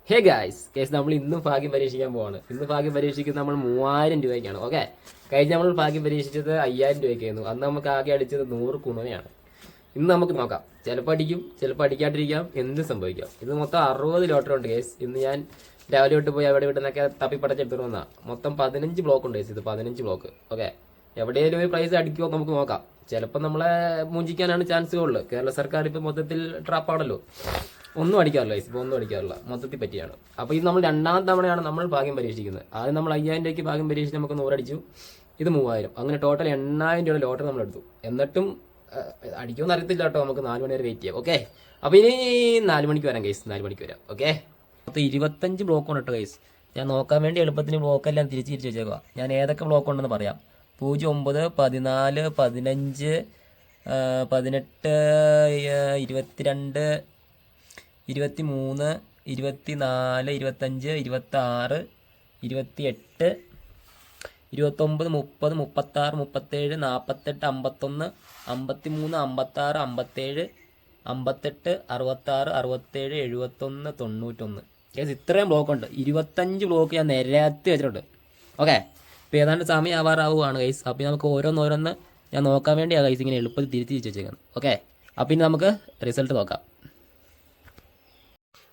Hey guys നമ്മൾ ഇന്നും ഭാഗ്യം പരീക്ഷിക്കാൻ പോവാണ്. ഇന്ന് ഭാഗ്യം പരീക്ഷിക്കുന്നത് നമ്മൾ 3000 രൂപയ്ക്കാണ്. ഓക്കെ, കഴിഞ്ഞ നമ്മൾ ഭാഗ്യം പരീക്ഷിച്ചത് 5000 രൂപയ്ക്കായിരുന്നു. അന്ന് നമുക്ക് ആകെ അടിച്ചത് 100 കുണവയാണ്. ഇന്ന് നമുക്ക് നോക്കാം, ചിലപ്പോൾ അടിക്കും, ചിലപ്പോൾ അടിക്കാണ്ടിരിക്കാം, എന്ത് സംഭവിക്കാം. ഇത് മൊത്തം 60 ലോട്ടറി ഉണ്ട് ഗേസ്. ഇന്ന് ഞാൻ രാവിലെ തൊട്ട് പോയി അവിടെ ഇവിടെ നിന്നൊക്കെ തപ്പിപ്പടച്ചെടുത്തിട്ട് വന്നാൽ മൊത്തം 15 ബ്ലോക്ക് ഉണ്ട് ഗേസ്. ഇത് 15 ബ്ലോക്ക്. ഓക്കെ, എവിടെയെങ്കിലും ഒരു പ്രൈസ് അടിക്കുമോ നമുക്ക് നോക്കാം. ചിലപ്പോൾ നമ്മളെ മൂഞ്ചിക്കാനാണ് ചാൻസ് കൂടുതൽ. കേരള സർക്കാർ ഇപ്പോൾ മൊത്തത്തിൽ ട്രാപ്പാണല്ലോ, ഒന്നും അടിക്കാറില്ല ഗൈസ്. ഇപ്പോൾ ഒന്നും അടിക്കാറില്ല, മൊത്തത്തിൽ പറ്റിയാണ്. അപ്പോൾ ഇത് നമ്മൾ രണ്ടാമത്തെ തവണയാണ് നമ്മൾ ഭാഗ്യം പരീക്ഷിക്കുന്നത്. ആദ്യം നമ്മൾ 5000 രൂപയ്ക്ക് ഭാഗ്യം പരീക്ഷിച്ച് നമുക്ക് 100 അടിച്ചു. ഇത് 3000, അങ്ങനെ ടോട്ടൽ 8000 രൂപയുടെ ലോട്ടറി നമ്മൾ എടുത്തു. എന്നിട്ടും അടിക്കുമെന്ന് അറിയത്തില്ല കേട്ടോ. നമുക്ക് 4 മണി വരെ വെയിറ്റ് ചെയ്യാം. ഓക്കെ, അപ്പോൾ ഇനി 4 മണിക്ക് വരാം ഗൈസ്, 4 മണിക്ക് വരാം. ഓക്കെ, മൊത്തം 25 ബ്ലോക്ക് ഉണ്ട് കേട്ടോ ഗൈസ്. ഞാൻ നോക്കാൻ വേണ്ടി എളുപ്പത്തിന് ബ്ലോക്കെല്ലാം തിരിച്ച് വെച്ചേക്കുക. ഞാൻ ഏതൊക്കെ ബ്ലോക്ക് ഉണ്ടെന്ന് പറയാം. 09, 14, 15, 18, 22, 23, 24, 25, 26, 28, 29, 30, 36, 37, 48, 51, 53, 56, 57, 58, 66, 67, 71, 91. കേസ് ഇത്രയും ബ്ലോക്ക് ഉണ്ട്. 25 ബ്ലോക്ക് ഞാൻ നിരത്തി വെച്ചിട്ടുണ്ട്. ഓക്കെ, ഇപ്പോൾ ഏതാണ്ട് സമയം ആവാറാവുകയാണ് ഗൈസ്. അപ്പോൾ നമുക്ക് ഓരോന്നോരോന്ന് ഞാൻ നോക്കാൻ വേണ്ടിയാണ് ഗൈസ് ഇങ്ങനെ എളുപ്പത്തിൽ തിരിച്ച് വെച്ചേക്കുന്നത്. ഓക്കെ, അപ്പോൾ ഇനി നമുക്ക് റിസൾട്ട് നോക്കാം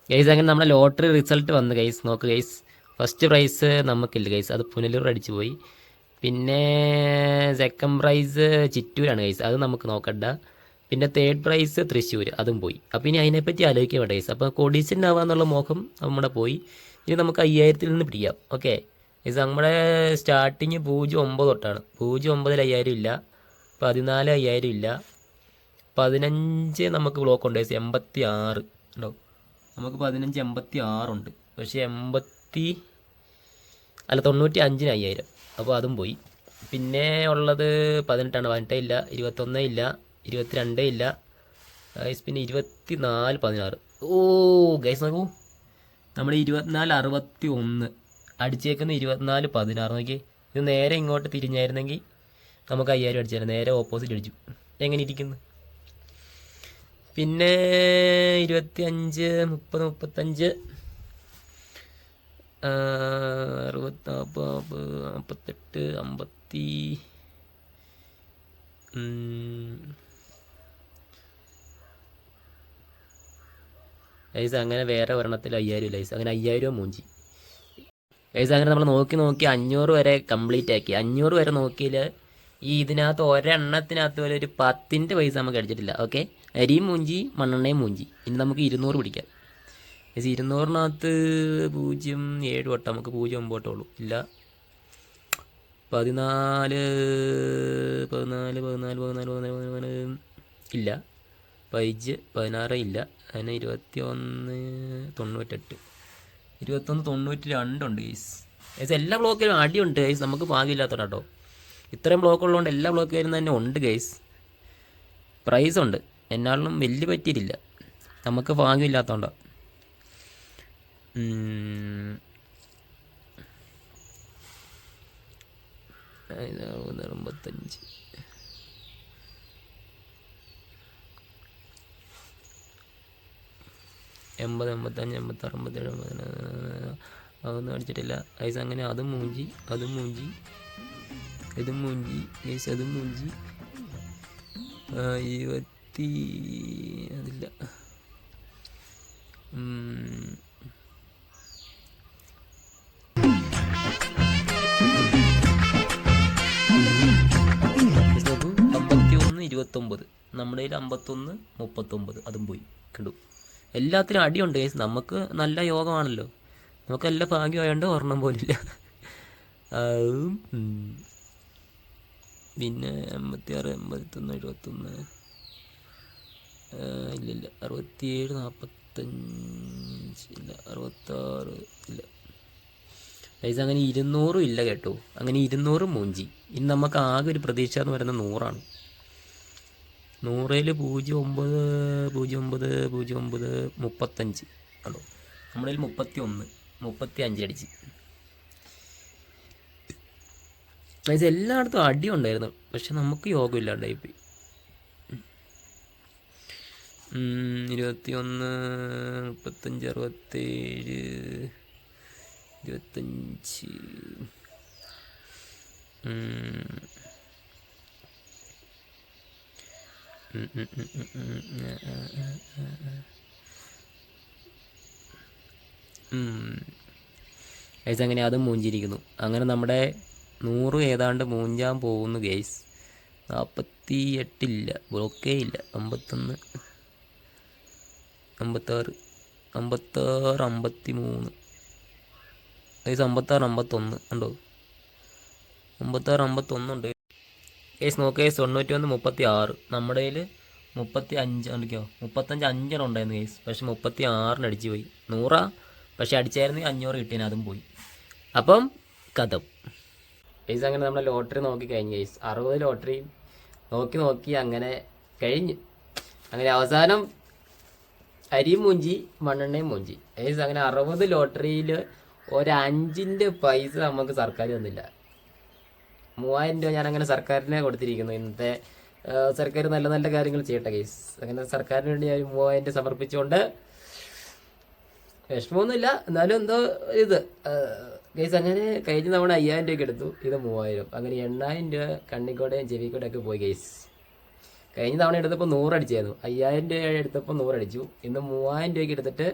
ഗൈസ്. അങ്ങനെ നമ്മുടെ ലോട്ടറി റിസൾട്ട് വന്നു ഗൈസ്. നോക്ക് ഗൈസ്, ഫസ്റ്റ് പ്രൈസ് നമുക്കില്ല ഗൈസ്, അത് പുനലൂർ അടിച്ചു പോയി. പിന്നെ സെക്കൻഡ് പ്രൈസ് ചിറ്റൂരാണ് ഗൈസ്, അത് നമുക്ക് നോക്കണ്ട. പിന്നെ തേർഡ് പ്രൈസ് തൃശ്ശൂർ, അതും പോയി. അപ്പോൾ ഇനി അതിനെപ്പറ്റി ആലോചിക്കാൻ വേണ്ട ഗൈസ്. അപ്പോൾ കൊടീശ്വരനാവാന്നുള്ള മോഹം നമ്മുടെ പോയി. ഇനി നമുക്ക് 5000-ൽ നിന്ന് പിടിക്കാം. ഓക്കെ ഗൈസ്, നമ്മുടെ സ്റ്റാർട്ടിങ് 09 തൊട്ടാണ്. 09-ൽ 5000 ഇല്ല, 14 5000 ഇല്ല, 15 നമുക്ക് ബ്ലോക്ക് ഉണ്ട് ഗൈസ്. 86 ഉണ്ടോ, നമുക്ക് 15 86 ഉണ്ട്. പക്ഷേ 95-ന് 5000, അപ്പോൾ അതും പോയി. പിന്നെ ഉള്ളത് 18ആണ്. 18 ഇല്ല, 21 ഇല്ല, 22 ഇല്ല ഗൈസ്. പിന്നെ 24 16. ഓ ഗൈസ് നോക്കൂ, നമ്മൾ 24 61 അടിച്ചേക്കുന്ന 24 16. നോക്കി, ഇത് നേരെ ഇങ്ങോട്ട് തിരിഞ്ഞായിരുന്നെങ്കിൽ നമുക്ക് 5000 അടിച്ചായിരുന്നു. നേരെ ഓപ്പോസിറ്റ് അടിച്ചു. എങ്ങനെ ഇരിക്കുന്നു? പിന്നെ 25 30 35 60 48 50 ഗൈസ്. അങ്ങനെ വേറെ ഒരെണ്ണത്തിൽ 5000 ഗൈസ്. അങ്ങനെ 5000 മൂഞ്ചി ഗൈസ്. അങ്ങനെ നമ്മൾ നോക്കി 500 വരെ കംപ്ലീറ്റ് ആക്കി. 500 വരെ നോക്കിയാൽ ഈ ഇതിനകത്ത് ഒരെണ്ണത്തിനകത്ത് വരെ ഒരു 10ൻ്റെ പൈസ നമുക്ക് അടിച്ചിട്ടില്ല. ഓക്കെ, അരിയും മൂഞ്ചി, മണ്ണെണ്ണയും മൂഞ്ചി. ഇനി നമുക്ക് 200 പിടിക്കാം. 200-നകത്ത് 0.7 വട്ടം, നമുക്ക് 0.9 വട്ടമുള്ളൂ. ഇല്ല, 14 14 14 14 14 ഇല്ല, 15 16 ഇല്ല. അതിന് 21 98 21 92 ഉണ്ട് ഗൈസ്. ഗൈസ് എല്ലാ ബ്ലോക്കിലും അടിയുണ്ട് ഗൈസ്. നമുക്ക് ഭാഗ്യമില്ലാത്തതാണ് കേട്ടോ. ഇത്രയും ബ്ലോക്ക് ഉള്ളതുകൊണ്ട് എല്ലാ ബ്ലോക്കിലും തന്നെ ഉണ്ട് ഗൈസ്. പ്രൈസ് ഉണ്ട്, എന്നാലും വലിയ പറ്റിയിട്ടില്ല. നമുക്ക് ഭാഗ്യമില്ലാത്തതുകൊണ്ടാണ്. 85 80 85 86 87 അതൊന്നും അടിച്ചിട്ടില്ല ഗൈസ്. അങ്ങനെ അതും മൂഞ്ചി, ഇതും മൂഞ്ചി ഗൈസ്, അതും മൂഞ്ചി. 20 അതില്ല. നോക്കൂ, 51 29, നമ്മുടെ കയ്യിൽ 51 39, അതും പോയി. കണ്ടു, എല്ലാത്തിനും അടിയുണ്ട് ഗൈസ്. നമുക്ക് നല്ല യോഗമാണല്ലോ, നമുക്ക് നല്ല ഭാഗ്യമായതുകൊണ്ട് ഒരെണ്ണം പോലില്ല. പിന്നെ 86 81 71 ഇല്ലില്ല, 67 45 ഇല്ല, 66 ഇല്ല ഗൈസ്. അങ്ങനെ 200 ഇല്ല കേട്ടോ. അങ്ങനെ 200 മൂഞ്ചി. ഇനി നമുക്ക് ആകെ ഒരു പ്രതീക്ഷ എന്ന് പറയുന്നത് 100ആണ്. 100-ൽ 09 09 09 35 കണ്ടോ, നമ്മുടെ കയ്യിൽ 31 35 അടിച്ച് ഗൈസ്. എല്ലായിടത്തും അടി ഉണ്ടായിരുന്നു, പക്ഷെ നമുക്ക് യോഗമില്ലാണ്ടായിപ്പോയി. 21, 35, 67, 25. ഗൈസ് അങ്ങനെ അതും മൂഞ്ചിരിക്കുന്നു. അങ്ങനെ നമ്മുടെ 100 ഏതാണ്ട് മൂഞ്ചാൻ പോകുന്നു ഗൈസ്. 48 ബ്ലോക്കേ ഇല്ല. 51, 56, 56, 53 ഗൈസ്. 56, 51 ഉണ്ടോ? 56, 51 ഉണ്ട് ഗൈസ്. നോക്ക് ഗൈസ്. 91, 36. നമ്മുടെ കയ്യിൽ 35 ഉണ്ടോ? 35, 5 ഉണ്ടായിരുന്നു ഗൈസ്. പക്ഷെ 36 അടിച്ച് പോയി. 100 പക്ഷെ അടിച്ചായിരുന്നെങ്കിൽ 500 കിട്ടിയേനെ, അതും പോയി. അപ്പം കഥം ഗൈസ്. അങ്ങനെ നമ്മളെ ലോട്ടറി നോക്കി കഴിഞ്ഞു ഗൈസ്. 60 ലോട്ടറി നോക്കി അങ്ങനെ കഴിഞ്ഞ്. അങ്ങനെ അവസാനം അരിയും മൂഞ്ചി മണ്ണെണ്ണയും മൂഞ്ചി ഗൈസ്. അങ്ങനെ 60 ലോട്ടറിയിൽ ഒരു 5-ന്റെ പൈസ നമുക്ക് സർക്കാർ തന്നില്ല. 3000 രൂപ ഞാനങ്ങനെ സർക്കാരിനെ കൊടുത്തിരിക്കുന്നു. ഇന്നത്തെ സർക്കാർ നല്ല നല്ല കാര്യങ്ങൾ ചെയ്യട്ടെ ഗൈസ്. അങ്ങനെ സർക്കാരിന് വേണ്ടി ഞാൻ 3000 സമർപ്പിച്ചുകൊണ്ട് വിഷമമൊന്നുമില്ല, എന്നാലും എന്തോ ഇത് ഗൈസ്. അങ്ങനെ കഴിഞ്ഞ തവണ 5000 രൂപയ്ക്ക് എടുത്തു, ഇത് 3000. അങ്ങനെ 8000 രൂപ കണ്ണിക്കോടെയും ചെവിക്കോടെയൊക്കെ പോയി ഗൈസ്. കഴിഞ്ഞ തവണ എടുത്തപ്പോൾ 100 അടിച്ചായിരുന്നു. 5000 രൂപ എടുത്തപ്പോൾ 100 അടിച്ചു. ഇന്ന് 3000 രൂപയ്ക്ക് എടുത്തിട്ട്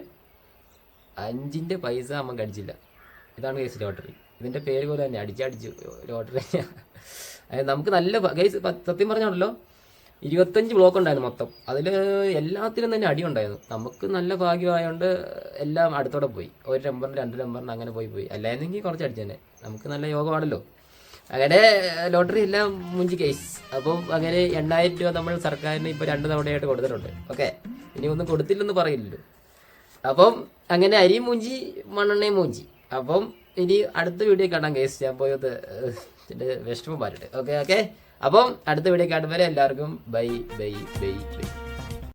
5-ന്റെ പൈസ നമുക്ക് അടിച്ചില്ല. ഇതാണ് ഗൈസ് ലോട്ടറി. ഇതിൻ്റെ പേര് പോലെ തന്നെ അടിച്ചു ലോട്ടറി. അതായത് നമുക്ക് നല്ല ഗൈസ്, സത്യം പറഞ്ഞാണല്ലോ 25 ബ്ലോക്ക് ഉണ്ടായിരുന്നു മൊത്തം. അതിൽ എല്ലാത്തിലും തന്നെ അടി ഉണ്ടായിരുന്നു. നമുക്ക് നല്ല ഭാഗ്യമായതുകൊണ്ട് എല്ലാം അടുത്തോടെ പോയി. ഒരു നമ്പറിന് 2 നമ്പറിന് അങ്ങനെ പോയി. അല്ലായിരുന്നെങ്കിൽ കുറച്ച് അടിച്ചു തന്നെ. നമുക്ക് നല്ല യോഗമാണല്ലോ. അങ്ങനെ ലോട്ടറി എല്ലാം മുഞ്ചി കേസ്. അപ്പം അങ്ങനെ 8000 രൂപ നമ്മൾ സർക്കാരിന് ഇപ്പോൾ 2 തവണയായിട്ട് കൊടുത്തിട്ടുണ്ട്. ഓക്കെ, ഇനി ഒന്നും കൊടുത്തില്ലെന്ന് പറയില്ലല്ലോ. അപ്പം അങ്ങനെ അരിയും മൂഞ്ചി മണ്ണെണ്ണയും മൂഞ്ചി. അപ്പം ഇനി അടുത്ത വീഡിയോ കാണാം കേസ്. ഞാൻ പോയത് എൻ്റെ വിഷമം മാറിയിട്ട്. ഓക്കെ. അപ്പം അടുത്ത വീഡിയോ കാണുമ്പോൾ എല്ലാവർക്കും ബൈ.